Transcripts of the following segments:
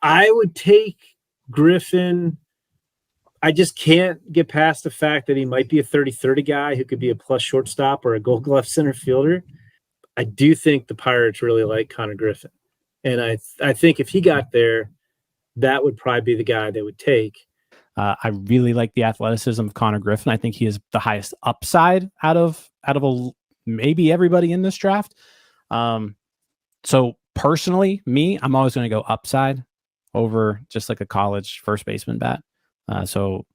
I would take Griffin. I just can't get past the fact that he might be a 30-30 guy who could be a plus shortstop or a gold glove center fielder. I do think the Pirates really like Konnor Griffin. And I think if he got there, that would probably be the guy they would take. I really like the athleticism of Konnor Griffin. I think he is the highest upside out of maybe everybody in this draft. So personally, I'm always going to go upside over just like a college first baseman bat. So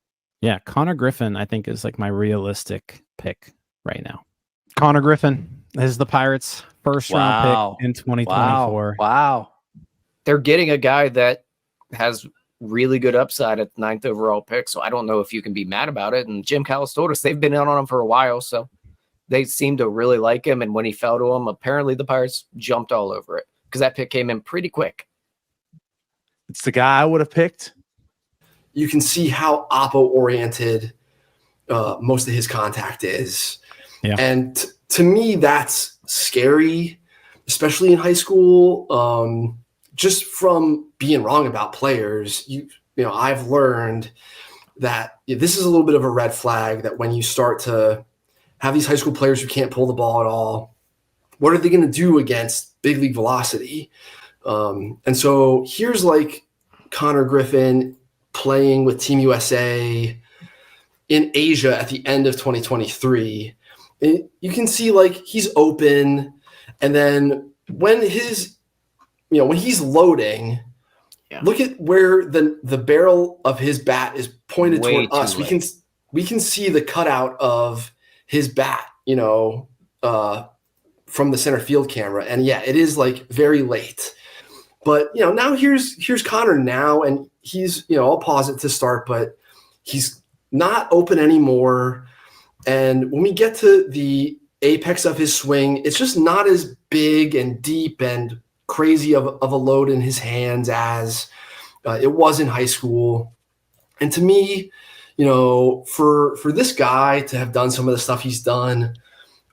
yeah, Konnor Griffin, I think, is like my realistic pick right now. Konnor Griffin is the Pirates' first round pick in 2024. Wow. They're getting a guy that has really good upside at the 9th overall pick. So I don't know if you can be mad about it. And Jim Callis told us they've been in on him for a while. So they seem to really like him. And when he fell to him, apparently the Pirates jumped all over it because that pick came in pretty quick. It's the guy I would have picked. You can see how oppo-oriented most of his contact is. Yeah. And to me, that's scary, especially in high school. Just from being wrong about players, you know, I've learned that this is a little bit of a red flag that when you start to have these high school players who can't pull the ball at all, what are they going to do against big league velocity? And so here's like Konnor Griffin playing with Team USA in Asia at the end of 2023. And you can see like he's open. And then when when he's loading, look at where the barrel of his bat is pointed toward us. We can see the cutout of his bat, from the center field camera. And yeah, it is like very late. But now here's Konnor now, and he's I'll pause it to start, but he's not open anymore. And when we get to the apex of his swing, it's just not as big and deep and crazy of a load in his hands as it was in high school. And to me, for this guy to have done some of the stuff he's done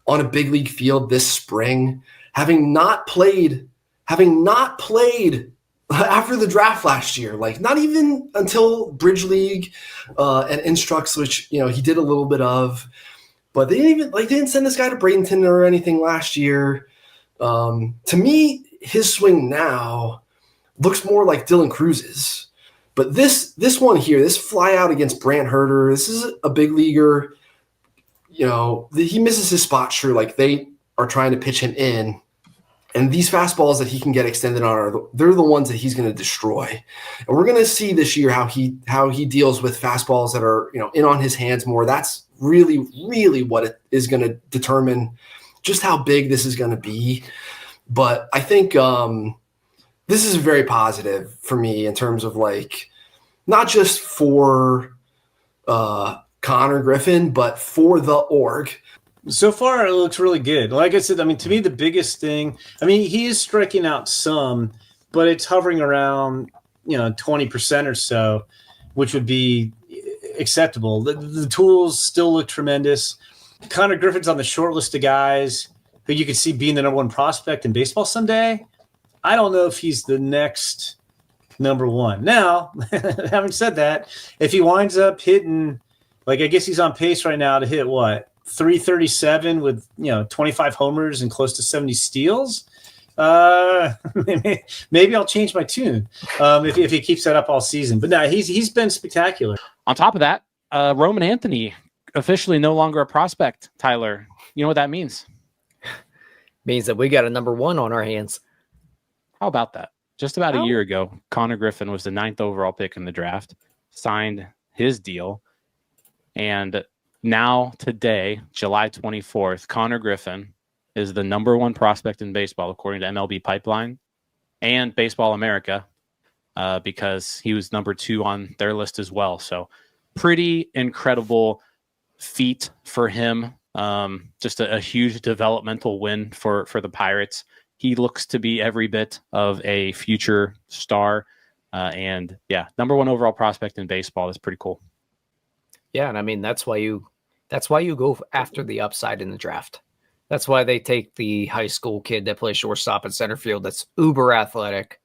on a big league field this spring, having not played after the draft last year, like not even until Bridge League and Instructs, which he did a little bit of, but they didn't send this guy to Bradenton or anything last year. To me, his swing now looks more like Dylan Cruz's. But this one here, this fly out against Brant Herter, this is a big leaguer. He misses his spot, sure, like they are trying to pitch him in. And these fastballs that he can get extended on they're the ones that he's going to destroy. And we're going to see this year how he deals with fastballs that are in on his hands more. That's really, really what it is going to determine just how big this is going to be. But I think this is very positive for me in terms of like not just for Konnor Griffin, but for the org. So far, it looks really good. Like I said, to me, the biggest thing, he is striking out some, but it's hovering around, 20% or so, which would be acceptable. The tools still look tremendous. Konnor Griffin's on the short list of guys who you could see being the number one prospect in baseball someday. I don't know if he's the next number one. Now, having said that, if he winds up hitting, like I guess he's on pace right now to hit what? 337 with 25 homers and close to 70 steals. Maybe I'll change my tune if he keeps that up all season. But no, he's been spectacular. On top of that, Roman Anthony officially no longer a prospect. Tyler, you know what that means? Means that we got a number one on our hands. How about that? Just about a year ago, Konnor Griffin was the 9th overall pick in the draft, signed his deal, and now today, July 24th, Konnor Griffin is the number one prospect in baseball, according to MLB Pipeline and Baseball America, because he was number 2 on their list as well. So pretty incredible feat for him. Just a huge developmental win for the Pirates. He looks to be every bit of a future star. And yeah, number 1 overall prospect in baseball. That's pretty cool. Yeah, and that's why you go after the upside in the draft. That's why they take the high school kid that plays shortstop and center field that's uber athletic,